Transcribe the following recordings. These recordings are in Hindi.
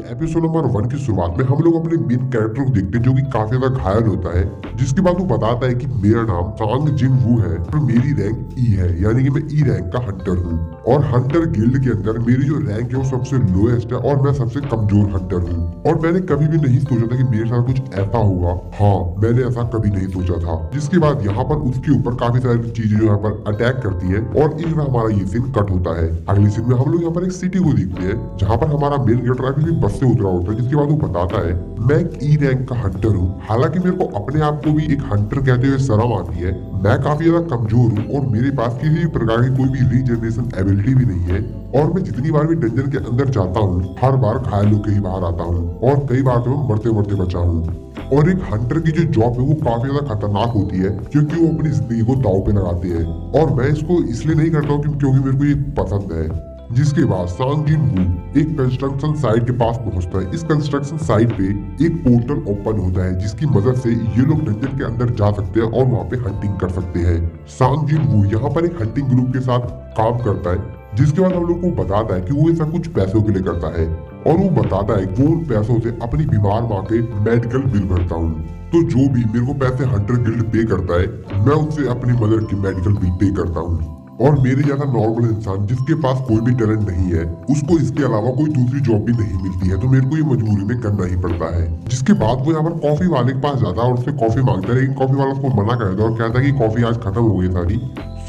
एपिसोड नंबर 1 की शुरुआत में हम लोग अपने मेन कैरेक्टर को देखते हैं जो कि काफी ज्यादा घायल होता है, जिसके बाद वो बताता है कि मेरा नाम सांग जिन वू है और मेरी रैंक ई है, यानी कि मैं ई रैंक का हंटर हूँ और हंटर गिल्ड के अंदर मेरी जो रैंक है वो सबसे लोएस्ट है और मैं सबसे कमजोर हंटर हूँ। और मैंने कभी भी नहीं सोचा था कि मेरे साथ कुछ ऐसा होगा। हाँ, मैंने ऐसा कभी नहीं सोचा था। जिसके बाद यहाँ पर उसके ऊपर काफी सारी चीजें जो यहाँ पर अटैक करती है और इस हमारा ये सीन कट होता है। अगली सीन में हम लोग यहाँ पर एक सिटी को देखते हैं जहाँ पर हमारा मेन कैरेक्टर अभी भी बस से उतरा होता है, जिसके बाद वो बताता है मैं एक ई रैंक का हंटर हूँ। हालांकि मेरे को अपने आप को भी एक हंटर कहते हुए शर्म आती है। मैं काफी ज्यादा कमजोर हूँ और मेरे पास किसी भी प्रकार की कोई भी रीजनरेशन एबिलिटी भी नहीं है और मैं जितनी बार भी डंजन के अंदर जाता हूँ हर बार घायल होकर ही बाहर आता हूँ और कई बार तो मैं मरते मरते बचा हूँ। और एक हंटर की जो जॉब है वो काफी ज्यादा खतरनाक होती है क्योंकि वो अपनी जिंदगी को दांव पे लगाते हैं और मैं इसको इसलिए नहीं करता हूँ क्योंकि मेरे को ये पसंद है। जिसके बाद सांग जिन वू एक कंस्ट्रक्शन साइट के पास पहुंचता है। इस कंस्ट्रक्शन साइट पे एक पोर्टल ओपन होता है जिसकी मदद से ये लोग डंजन के अंदर जा सकते हैं और वहाँ पे हंटिंग कर सकते हैं। सांग जिन वू यहाँ पर एक हंटिंग ग्रुप के साथ काम करता है, जिसके बाद हम लोग को बताता है कि वो ऐसा कुछ पैसों के लिए करता है और वो बताता है कि वो उन पैसों से अपनी बीमार माँ के मेडिकल बिल भरता हूँ। तो जो भी मेरे को पैसे हंटर गिल्ड पे करता है मैं उससे अपनी मदर की मेडिकल बिल पे करता हूँ। और मेरे जैसा नॉर्मल इंसान जिसके पास कोई भी टैलेंट नहीं है उसको इसके अलावा कोई दूसरी जॉब भी नहीं मिलती है, तो मेरे को ये मजबूरी में करना ही पड़ता है। जिसके बाद वो यहाँ पर कॉफी वाले के पास जाता है और उससे कॉफी मांगता है, लेकिन कॉफी वाला उसको मना कर देता है और कहता है कि कॉफी आज खत्म हो गई सारी।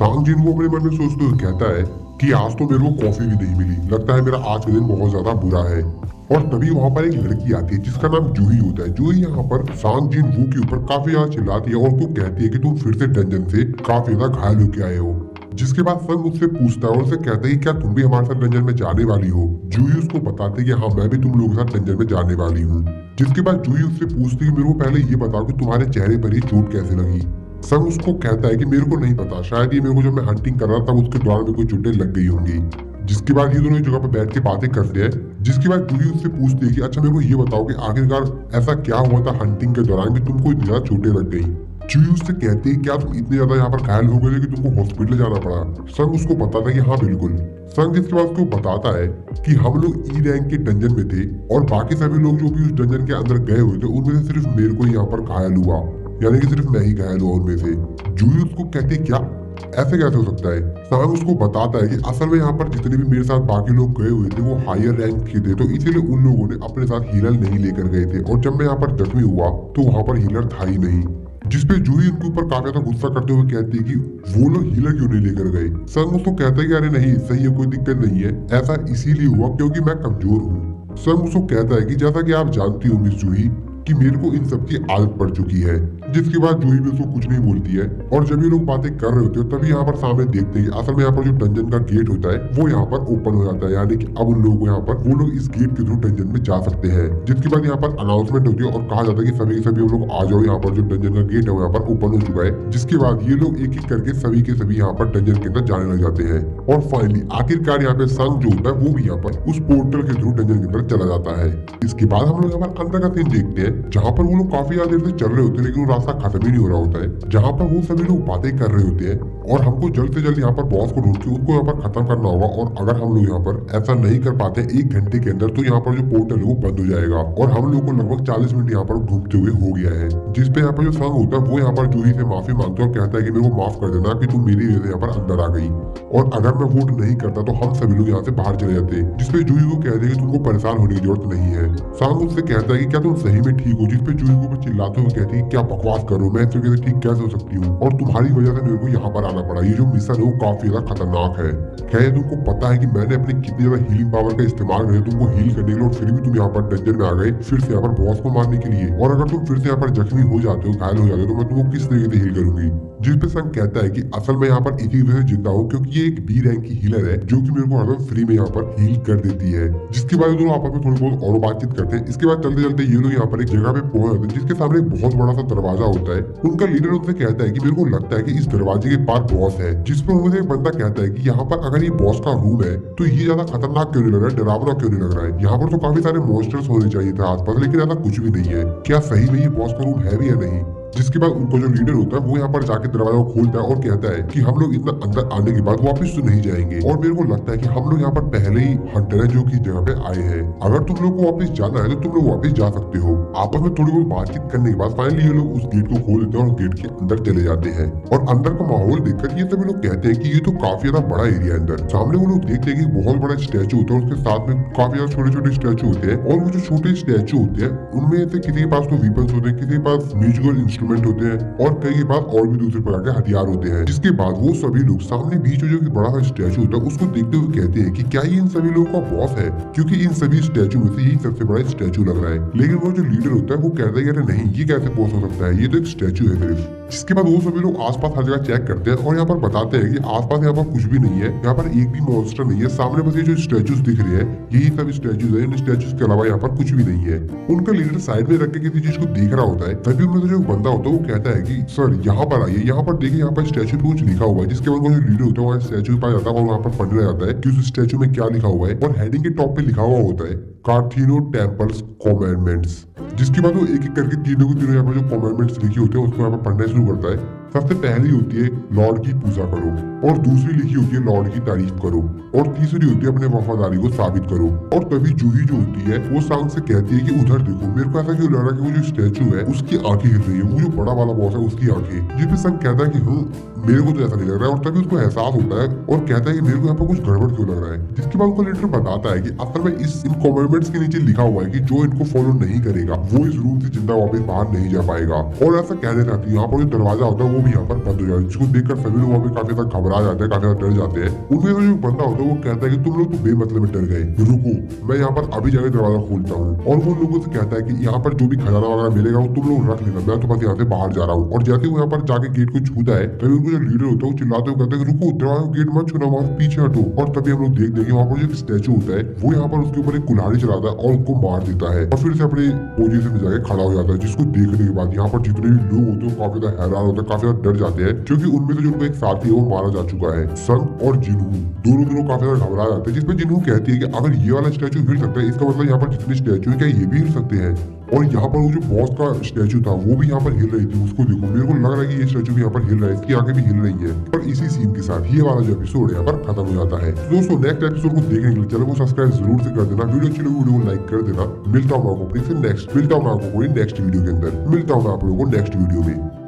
सांग जिन वो अपने मन में सोचते हुए कहता है कि आज तो मेरे को कॉफी भी नहीं मिली, लगता है मेरा आज का दिन बहुत ज्यादा बुरा है। और तभी वहाँ पर एक लड़की आती है जिसका नाम जूही होता है। जूही यहाँ पर सांग जिन वू के ऊपर काफी ज्यादा चिल्लाती है और उसको कहती है कि तुम फिर से डंजन से काफी ज्यादा घायल होके आए हो। जिसके बाद संग उससे पूछता है और उसे कहता है कि क्या तुम भी हमारे साथ डंजन में जाने वाली हो। जूही उसको बताती है कि हाँ, मैं भी तुम लोगों के साथ डंजन में जाने वाली हूँ। जिसके बाद जूही उससे पूछती है कि मेरे को पहले ये बताओ कि तुम्हारे चेहरे पर ये चोट कैसे लगी। संग उसको कहता है कि मेरे को नहीं पता, शायद ये मेरे को जब मैं हंटिंग कर रहा था उसके दौरान में कोई चोटें लग गई होंगी। जिसके बाद ये दोनों एक जगह पर बैठ के बातें करते हैं। जिसके बाद जूही उससे पूछती है कि अच्छा मेरे को ये बताओ कि आखिरकार ऐसा क्या हुआ था हंटिंग के दौरान कि तुमको इतनी ज्यादा चोटें लग गई। जूही उससे कहती है क्या तुम इतने ज्यादा यहाँ पर घायल हो गए कि तुमको हॉस्पिटल जाना पड़ा। संग उसको बताता है कि हाँ बिल्कुल। संग जिसके बाद उसको बताता है कि हम लोग ई रैंक के डंजन में थे और बाकी सभी लोग जो भी उस डंजन के अंदर गए हुए थे उनमें से सिर्फ मेरे को यहाँ पर घायल हुआ, यानी कि सिर्फ मैं ही घायल हुआ उनमें से। जूही उसको कहती है क्या ऐसे कैसे हो सकता है। सांग उसको बताता है कि असल में यहाँ पर जितने भी मेरे साथ बाकी लोग गए हुए थे वो हायर रैंक के थे, तो इसीलिए उन लोगों ने अपने साथ हीलर नहीं लेकर गए थे और जब मैं यहाँ पर जख्मी हुआ तो वहाँ पर हीलर था ही नहीं। जिसपे जूही उनके ऊपर काफी ज्यादा गुस्सा करते हुए कहती है कि वो लोग हीलर क्यों नहीं लेकर गए। संग उसको कहता है कि अरे नहीं सही है, कोई दिक्कत नहीं है, ऐसा इसीलिए हुआ क्योंकि मैं कमजोर हूँ। संग उसको कहता है कि जैसा कि आप जानती हो मिस जूही कि मेरे को इन सब की आदत पड़ चुकी है। जिसके बाद जूही भी उसको कुछ नहीं बोलती है और जब ये लोग बातें कर रहे होते हैं तभी यहाँ पर सामने देखते हैं असल में यहाँ पर जो डंजन का गेट होता है वो यहाँ पर ओपन हो जाता है, यानी कि अब उन लोगों को यहाँ पर वो लोग इस गेट के थ्रू डंजन में जा सकते हैं। जिसके बाद यहाँ पर अनाउंसमेंट होती है और कहा जाता है कि सभी के सभी लोग आ जाओ, यहाँ पर जो डंजन का गेट है वो यहाँ पर ओपन हो चुका है। जिसके बाद ये लोग एक एक करके सभी के सभी यहाँ पर डंजन के अंदर जाने लग जाते हैं और फाइनली आखिरकार यहाँ पे संग जो होता है वो भी यहाँ पर उस पोर्टल के थ्रू डंजन के अंदर चला जाता है। इसके बाद हम लोग यहाँ पर अंदर का सीन देखते हैं जहाँ पर वो लोग काफी ज्यादा देर से चल रहे होते हैं लेकिन वो रास्ता खत्म ही नहीं हो रहा होता है, जहाँ पर वो सभी लोग बातें कर रहे होते हैं और हमको जल्द से जल्द यहाँ पर बॉस को ढूंढ के उनको यहाँ पर खत्म करना होगा। और अगर हम लोग यहाँ पर ऐसा नहीं कर पाते 1 घंटे के अंदर तो यहाँ पर जो पोर्टल है वो बंद हो जाएगा और हम लोग को लगभग 40 मिनट यहाँ पर घूमते हुए हो गया है। जिसपे यहाँ पर जो संग होता है वो यहाँ पर जूही से माफी मांगता है और कहता है कि मेरे को माफ कर देना कि तुम मेरी वजह से यहाँ पर अंदर आ गई और अगर मैं वोट नहीं करता तो हम सभी लोग यहाँ से बाहर चले जाते। जिसपे जूही को कहते हैं कि तुमको परेशान होने की जरूरत नहीं है। संग उससे कहता है कि क्या तुम सही में ठीक हो। जिसपे जूही को चिल्लाते हुए कहती है क्या बकवास करो, मैं इस तरीके से ठीक कैसे हो सकती हूँ और तुम्हारी वजह से मेरे को यहाँ पर आना पड़ा। ये जो मिशन है वो काफी ज्यादा खतरनाक है। क्या तुमको पता है कि मैंने अपनी कितनी ज्यादा हीलिंग पावर का इस्तेमाल किया तुमको हील करने के लिए और फिर भी तुम यहाँ पर डंजन में आ गए फिर से यहाँ पर बॉस को मारने के लिए। और अगर तुम फिर से यहाँ पर जख्मी हो जाते हो, घायल हो जाते हो तो मैं तुमको किस तरीके से हील करूंगी। जिसपे संग कहता है कि असल में यहाँ पर इसी वजह से जिंदा हूँ क्योंकि ये एक बी रैंक की हीलर है जो कि मेरे को हरदम फ्री में यहाँ पर हील कर देती है। जिसके बाद दोनों आपस में थोड़ी बहुत और बातचीत करते हैं। इसके बाद चलते चलते ये लोग यहाँ पर एक जगह पे पहुंच जाते हैं जिसके सामने एक बहुत बड़ा सा दरवाजा होता है। उनका लीडर उनसे कहता है कि मेरे को लगता है कि इस दरवाजे के पार बॉस है। जिसपे उनसे एक बंदा कहता है कि यहाँ पर अगर ये बॉस का रूम है तो ये ज्यादा खतरनाक क्यों नहीं लग रहा है, डरावना क्यों नहीं लग रहा है। यहाँ पर तो काफी सारे मॉन्स्टर्स होने चाहिए थे आसपास, लेकिन ऐसा कुछ भी नहीं है। क्या सही में ये बॉस का रूम है भी या नहीं। जिसके बाद उनका जो लीडर होता है वो यहाँ पर जाके दरवाजा खोलता है और कहता है कि हम लोग इतना अंदर आने के बाद वापस तो नहीं जाएंगे, और मेरे को लगता है कि हम लोग यहाँ पर पहले ही हंटर है जो की जगह पे आए हैं। अगर तुम लोग को वापस जाना है तो तुम लोग वापस जा सकते हो। आपस में थोड़ी बहुत बातचीत करने के बाद फाइनली ये लोग उस गेट को खोल देते हैं और गेट के अंदर चले जाते हैं। और अंदर का माहौल देखकर ये सभी लोग कहते हैं कि ये तो काफी ज्यादा बड़ा एरिया है। अंदर सामने वो लोग देखते हैं कि बहुत बड़ा स्टैचू होता है, उसके साथ में काफी ज्यादा छोटे छोटे स्टैचू होते हैं, और वो जो छोटे स्टैचू होते हैं उनमें से किसी के पास तो वीपन्स होते हैं, किसी के पास म्यूजिकल इंस्ट्रूमेंट होते हैं, और कई के पास और भी दूसरे प्रकार के हथियार होते हैं। जिसके बाद वो सभी लोग सामने बीच में जो बड़ा सा स्टैचू होता है उसको देखते हुए कहते हैं कि क्या ये इन सभी लोगों का बॉस है, क्योंकि इन सभी स्टैचू में से यही सबसे बड़ा स्टैचू लग रहा है। लेकिन वो जो लीडर होता है वो कहता है कि अरे नहीं, ये कैसे बॉस हो सकता है, ये तो एक स्टैचू है सिर्फ। जिसके बाद वो सभी लोग आसपास हर जगह चेक करते हैं और यहाँ पर बताते हैं कि आसपास यहाँ पर कुछ भी नहीं है, यहाँ पर एक भी मॉन्स्टर नहीं है। सामने बस ये जो स्टैचूज दिख रहे हैं यही सब स्टैचूज है, इन स्टैचूज के अलावा यहाँ पर कुछ भी नहीं है। उनका लीडर साइड में रख के किसी चीज को देख रहा होता है, तभी उनमें से जो बंदा होता है वो कहता है कि सर यहाँ पर आइए, यहाँ पर देखिए, यहाँ पर स्टैचू पे कुछ लिखा हुआ है। जिसके बाद वो जो लीडर होता है वहाँ स्टैचू पे जाता है और वहाँ पर पढ़ने जाता है कि उस स्टैचू में क्या लिखा हुआ है, और हेडिंग के टॉप पे लिखा हुआ होता है कार्थीनो टेम्पल्स कॉमेंडमेंट्स। जिसके बाद वो एक एक करके तीनों के तीनों यहाँ पर जो कॉमेंडमेंट्स लिखी होते हैं उसको यहाँ पर पढ़ना शुरू करता है। सबसे पहली होती है लॉर्ड की पूजा करो, और दूसरी लिखी होती है लॉर्ड की तारीफ करो, और तीसरी होती है अपने वफादारी को साबित करो। और तभी जूही जो होती है वो सांग से कहती है कि उधर देखो। मेरे को ऐसा क्यों लग रहा है कि वो जो स्टैचू है उसकी आंखें हिल रही है, वो जो बड़ा वाला बॉस है उसकी आंखें। जिसपे संग कहता है कि मेरे को तो ऐसा नहीं लग रहा है, और तभी उसको एहसास होता है और कहता है कि मेरे को यहाँ पर कुछ गड़बड़ क्यों लग रहा है। जिसके बाद उनको लीडर बताता है कि असल में इन कमेंटमेंट्स के नीचे लिखा हुआ है कि जो इनको फॉलो नहीं करेगा वो इस रूम से जिंदा वापस बाहर नहीं जा पाएगा। और ऐसा कहने जाती है यहाँ पर जो दरवाजा होता है वो भी यहाँ पर बंद हो जाता है, जिसको देखकर सभी लोग वहाँ पे काफी ज्यादा घबरा जाते हैं, काफी ज्यादा डर जाते हैं। उनमें से जो बंदा होता है वो कहता है कि तुम लोग तो बेमतलब में डर गए, रुको मैं यहाँ पर अभी जाकर दरवाजा खोलता हूँ। और वो लोगों से कहता है कि यहाँ पर जो भी खजाना वगैरह मिलेगा वो तुम लोग रख लेना, मैं तो बस यहाँ से बाहर जा रहा हूँ। और जैसे वो यहाँ पर जाके गेट को छूता है तभी उनको जो लीडर होता है वो चिल्लाते हुए कहते हैं रुको, दरवाजा गेट मत छूना, वहां पीछे हटो। और तभी हम लोग देखते हैं कि वहाँ पर जो स्टैचू होता है वो यहाँ पर उसके ऊपर एक कुल्हाड़ी चलाता है और उसको मार देता है, और फिर से अपने पोजीशन में जाके खड़ा हो जाता है। जिसको देखने के बाद यहाँ पर जितने भी लोग होते हैं काफी ज्यादा हैरान होते हैं, काफी ज्यादा डर जाते हैं, क्योंकि उनमें से जो उनका एक साथी है वो मारा जा चुका है। संग और जिन्हू दोनों काफी ज्यादा घबरा जाते हैं। जिसमें जिन्हू कहती है कि अगर ये वाला स्टैचू हिल सकता है इसका मतलब यहाँ पर जितने स्टैचू है क्या ये भी हिल सकते हैं। और यहाँ पर वो जो बॉस का स्टैचू था वो भी यहाँ पर हिल रही थी, उसको देखो, मेरे को लग रहा है कि ये स्टैचू भी यहाँ पर हिल रहा है, इसकी आंखें भी हिल रही है। और इसी सीन के साथ ये वाला जो एपिसोड है यहाँ पर खत्म हो जाता है। तो दोस्तों नेक्स्ट एपिसोड को देखने के लिए चैनल को सब्सक्राइब जरूर से कर देना, वीडियो अच्छी लगी वीडियो को लाइक कर देना। मिलता हूँ आपको नेक्स्ट वीडियो के अंदर, मिलता हूँ आप लोगों को नेक्स्ट वीडियो में।